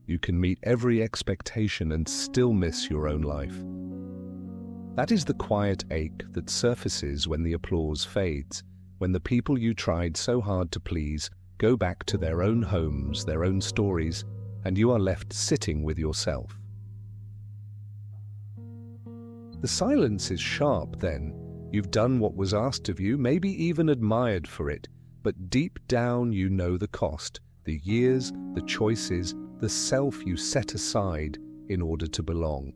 You can meet every expectation and still miss your own life. That is the quiet ache that surfaces when the applause fades, when the people you tried so hard to please go back to their own homes, their own stories, and you are left sitting with yourself. The silence is sharp then. You've done what was asked of you, maybe even admired for it, but deep down you know the cost, the years, the choices, the self you set aside in order to belong.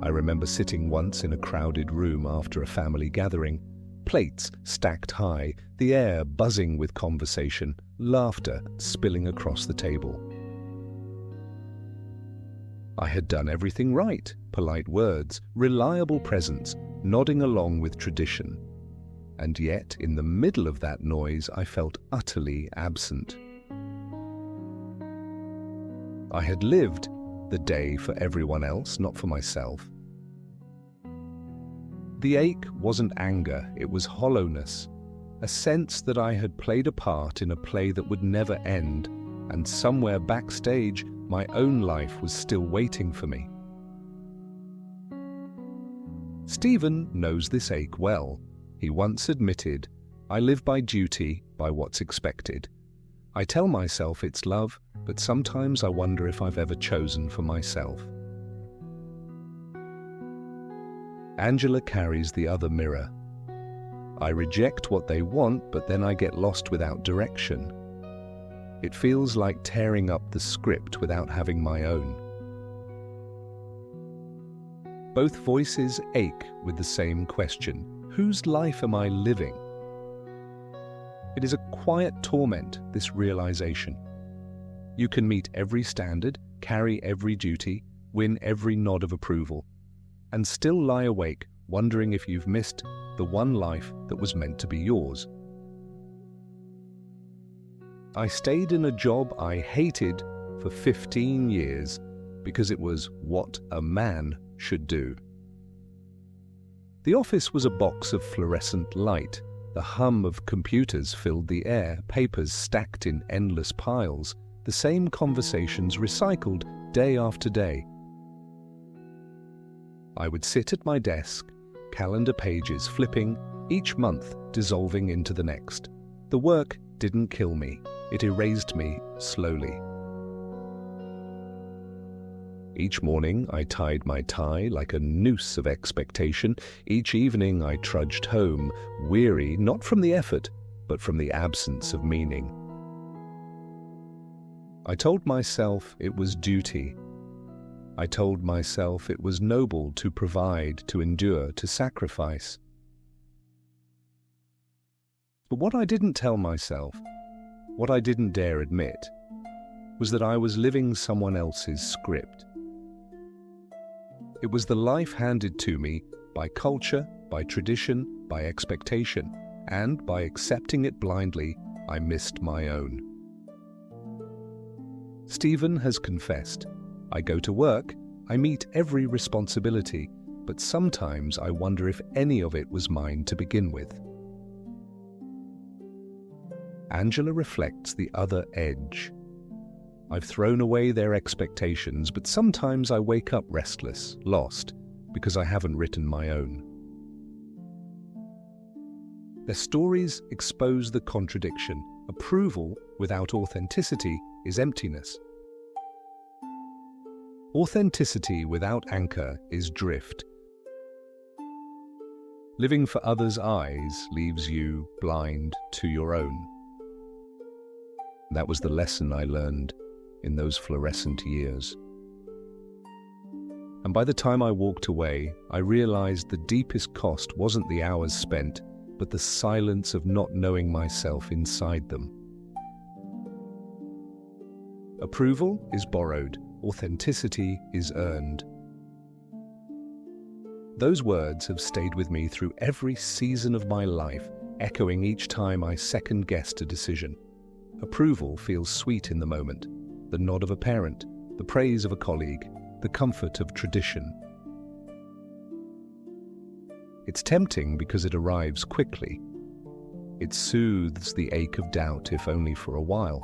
I remember sitting once in a crowded room after a family gathering, plates stacked high, the air buzzing with conversation, laughter spilling across the table. I had done everything right, polite words, reliable presence, nodding along with tradition. And yet, in the middle of that noise, I felt utterly absent. I had lived the day for everyone else, not for myself. The ache wasn't anger, it was hollowness, a sense that I had played a part in a play that would never end, and somewhere backstage, my own life was still waiting for me. Stephen knows this ache well. He once admitted, "I live by duty, by what's expected. I tell myself it's love, but sometimes I wonder if I've ever chosen for myself." Angela carries the other mirror. I reject what they want, but then I get lost without direction. It feels like tearing up the script without having my own. Both voices ache with the same question: whose life am I living? It is a quiet torment, this realization. You can meet every standard, carry every duty, win every nod of approval, and still lie awake wondering if you've missed the one life that was meant to be yours. I stayed in a job I hated for 15 years because it was what a man should do. The office was a box of fluorescent light. The hum of computers filled the air, papers stacked in endless piles, the same conversations recycled day after day. I would sit at my desk, calendar pages flipping, each month dissolving into the next. The work didn't kill me, it erased me slowly. Each morning I tied my tie like a noose of expectation. Each evening I trudged home, weary not from the effort, but from the absence of meaning. I told myself it was duty. I told myself it was noble to provide, to endure, to sacrifice. But what I didn't tell myself, what I didn't dare admit, was that I was living someone else's script. It was the life handed to me by culture, by tradition, by expectation, and by accepting it blindly, I missed my own. Stephen has confessed. I go to work, I meet every responsibility, but sometimes I wonder if any of it was mine to begin with. Angela reflects the other edge. I've thrown away their expectations, but sometimes I wake up restless, lost, because I haven't written my own. Their stories expose the contradiction. Approval without authenticity is emptiness. Authenticity without anchor is drift. Living for others' eyes leaves you blind to your own. That was the lesson I learned in those fluorescent years. And by the time I walked away, I realized the deepest cost wasn't the hours spent, but the silence of not knowing myself inside them. Approval is borrowed, authenticity is earned. Those words have stayed with me through every season of my life, echoing each time I second-guessed a decision. Approval feels sweet in the moment, the nod of a parent, the praise of a colleague, the comfort of tradition. It's tempting because it arrives quickly. It soothes the ache of doubt, if only for a while.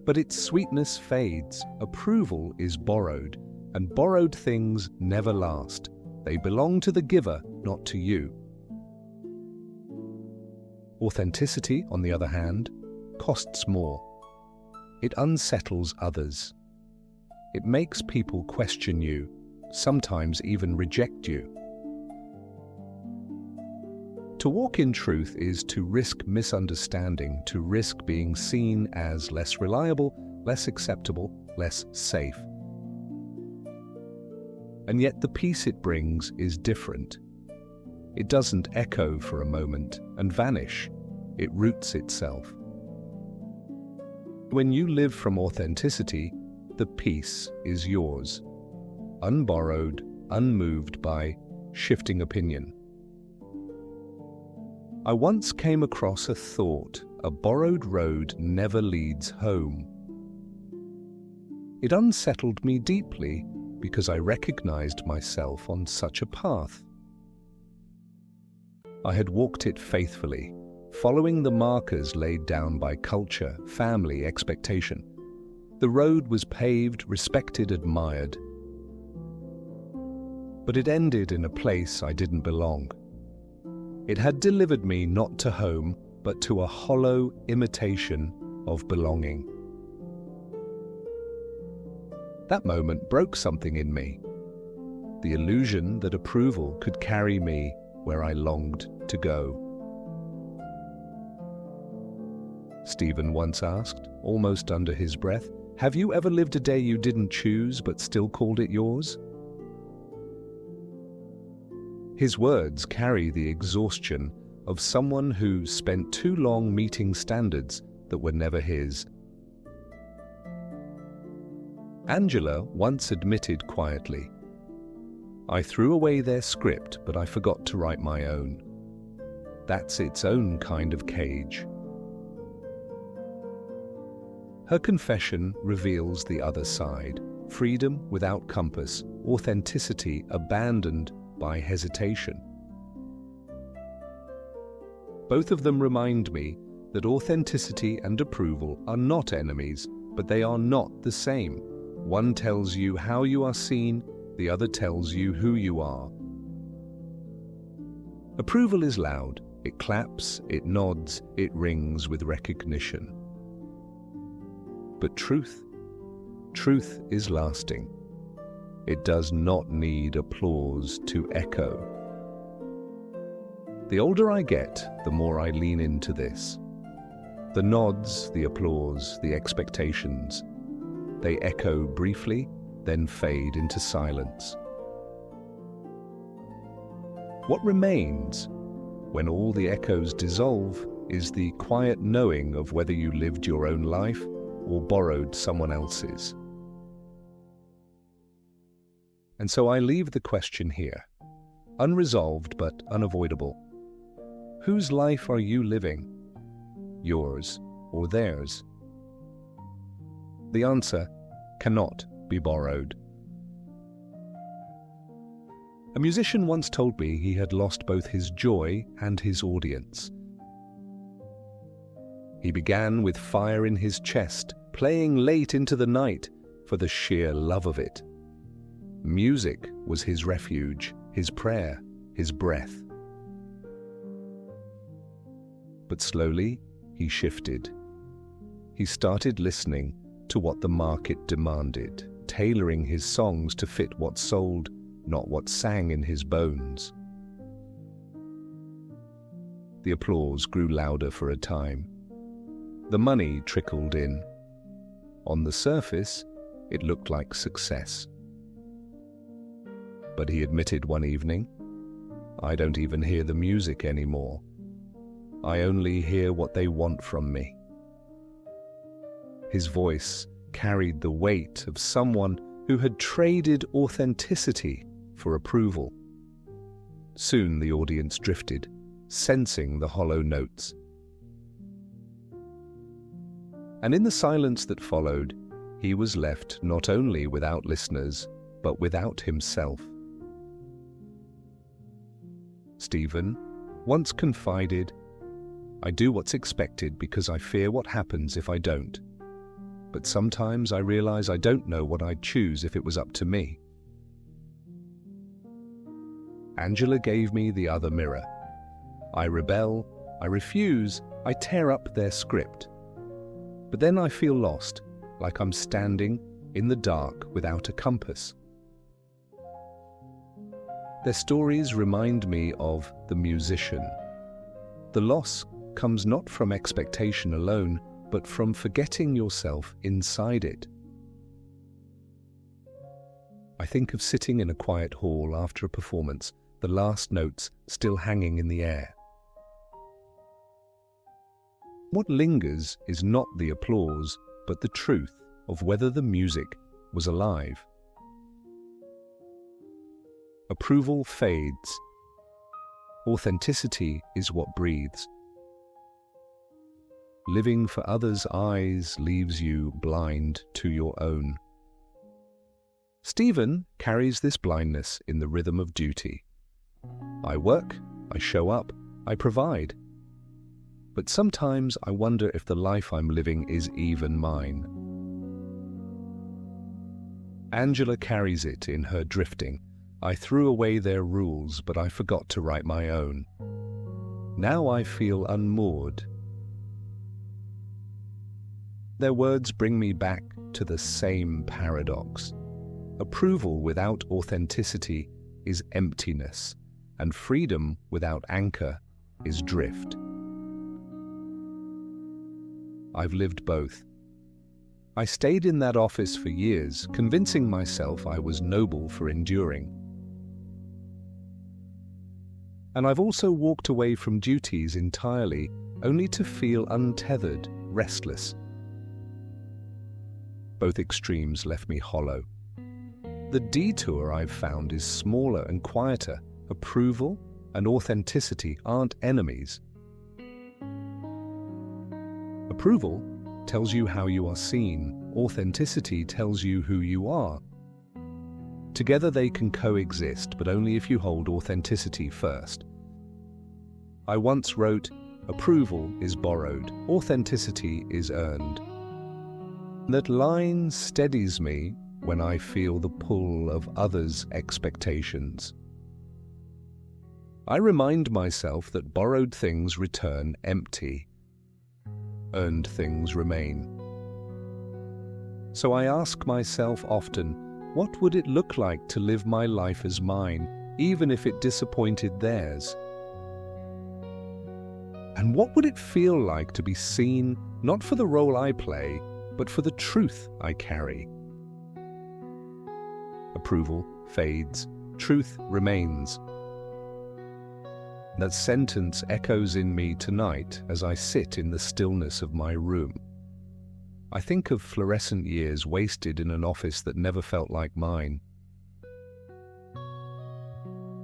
But its sweetness fades, approval is borrowed, and borrowed things never last. They belong to the giver, not to you. Authenticity, on the other hand, costs more. It unsettles others. It makes people question you, sometimes even reject you. To walk in truth is to risk misunderstanding, to risk being seen as less reliable, less acceptable, less safe. And yet the peace it brings is different. It doesn't echo for a moment and vanish. It roots itself. When you live from authenticity, the peace is yours, unborrowed, unmoved by shifting opinion. I once came across a thought: a borrowed road never leads home. It unsettled me deeply because I recognized myself on such a path. I had walked it faithfully, following the markers laid down by culture, family, expectation. The road was paved, respected, admired. But it ended in a place I didn't belong. It had delivered me not to home, but to a hollow imitation of belonging. That moment broke something in me. The illusion that approval could carry me where I longed to go. Stephen once asked, almost under his breath, "Have you ever lived a day you didn't choose but still called it yours?" His words carry the exhaustion of someone who spent too long meeting standards that were never his. Angela once admitted quietly, "I threw away their script, but I forgot to write my own." That's its own kind of cage. Her confession reveals the other side: freedom without compass, authenticity abandoned by hesitation. Both of them remind me that authenticity and approval are not enemies, but they are not the same. One tells you how you are seen, the other tells you who you are. Approval is loud. It claps, it nods, it rings with recognition. But truth is lasting. It does not need applause to echo. The older I get, the more I lean into this. The nods, the applause, the expectations, they echo briefly, then fade into silence. What remains, when all the echoes dissolve, is the quiet knowing of whether you lived your own life or borrowed someone else's. And so I leave the question here, unresolved but unavoidable. Whose life are you living? Yours or theirs? The answer cannot be borrowed. A musician once told me he had lost both his joy and his audience. He began with fire in his chest, playing late into the night for the sheer love of it. Music was his refuge, his prayer, his breath. But slowly he shifted. He started listening to what the market demanded, tailoring his songs to fit what sold, not what sang in his bones. The applause grew louder for a time. The money trickled in. On the surface, it looked like success. But he admitted one evening, "I don't even hear the music anymore. I only hear what they want from me." His voice carried the weight of someone who had traded authenticity for approval. Soon the audience drifted, sensing the hollow notes. And in the silence that followed, he was left not only without listeners, but without himself. Stephen once confided, "I do what's expected because I fear what happens if I don't." but sometimes I realize I don't know what I'd choose if it was up to me. Angela gave me the other mirror. I rebel, I refuse, I tear up their script. But then I feel lost, like I'm standing in the dark without a compass. Their stories remind me of the musician. The loss comes not from expectation alone, but from forgetting yourself inside it. I think of sitting in a quiet hall after a performance, the last notes still hanging in the air. What lingers is not the applause, but the truth of whether the music was alive. Approval fades. Authenticity is what breathes. Living for others' eyes leaves you blind to your own. Stephen carries this blindness in the rhythm of duty. I work, I show up, I provide. But sometimes I wonder if the life I'm living is even mine. Angela carries it in her drifting. I threw away their rules, but I forgot to write my own. Now I feel unmoored. Their words bring me back to the same paradox. Approval without authenticity is emptiness, and freedom without anchor is drift. I've lived both. I stayed in that office for years, convincing myself I was noble for enduring. And I've also walked away from duties entirely, only to feel untethered, restless. Both extremes left me hollow. The detour I've found is smaller and quieter. Approval and authenticity aren't enemies. Approval tells you how you are seen. Authenticity tells you who you are. Together they can coexist, but only if you hold authenticity first. I once wrote, "Approval is borrowed, authenticity is earned." That line steadies me when I feel the pull of others' expectations. I remind myself that borrowed things return empty. Earned things remain. So I ask myself often, what would it look like to live my life as mine, even if it disappointed theirs? And what would it feel like to be seen, not for the role I play, but for the truth I carry? Approval fades, truth remains. That sentence echoes in me tonight as I sit in the stillness of my room. I think of fluorescent years wasted in an office that never felt like mine.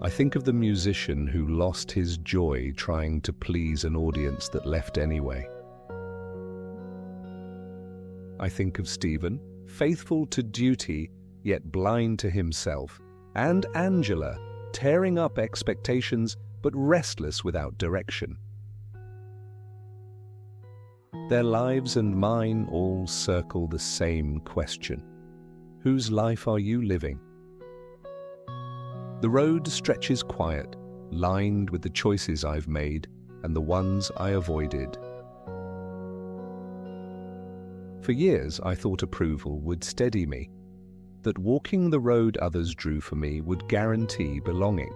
I think of the musician who lost his joy trying to please an audience that left anyway. I think of Stephen, faithful to duty, yet blind to himself, and Angela, tearing up expectations but restless without direction. Their lives and mine all circle the same question. Whose life are you living? The road stretches quiet, lined with the choices I've made and the ones I avoided. For years I thought approval would steady me, that walking the road others drew for me would guarantee belonging.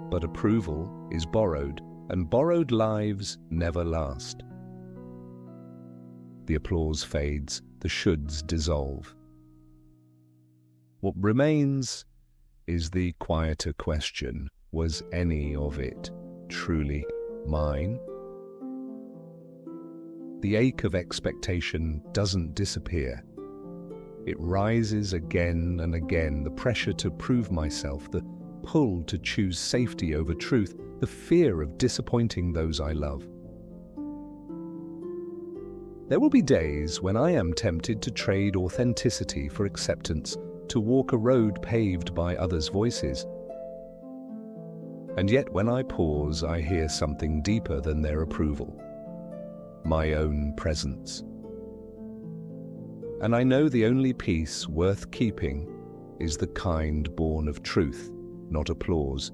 But approval is borrowed, and borrowed lives never last. The applause fades, the shoulds dissolve. What remains is the quieter question, was any of it truly mine? The ache of expectation doesn't disappear. It rises again and again, the pressure to prove myself, the pull to choose safety over truth, the fear of disappointing those I love. There will be days when I am tempted to trade authenticity for acceptance, to walk a road paved by others' voices. And yet when I pause, I hear something deeper than their approval. my own presence. And I know the only peace worth keeping is the kind born of truth, not applause.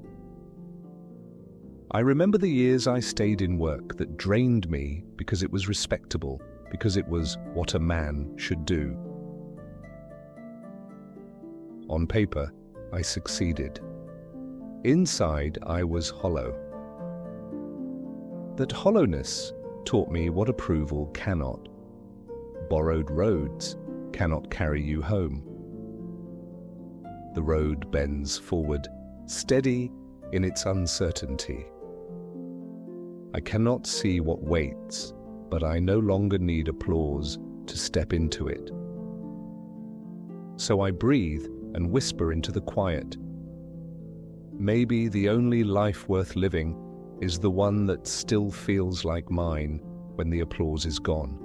I remember the years I stayed in work that drained me because it was respectable, because it was what a man should do. On paper, I succeeded. Inside, I was hollow. That hollowness taught me what approval cannot. Borrowed roads cannot carry you home. The road bends forward, steady in its uncertainty. I cannot see what waits, but I no longer need applause to step into it. So I breathe and whisper into the quiet. Maybe the only life worth living is the one that still feels like mine when the applause is gone.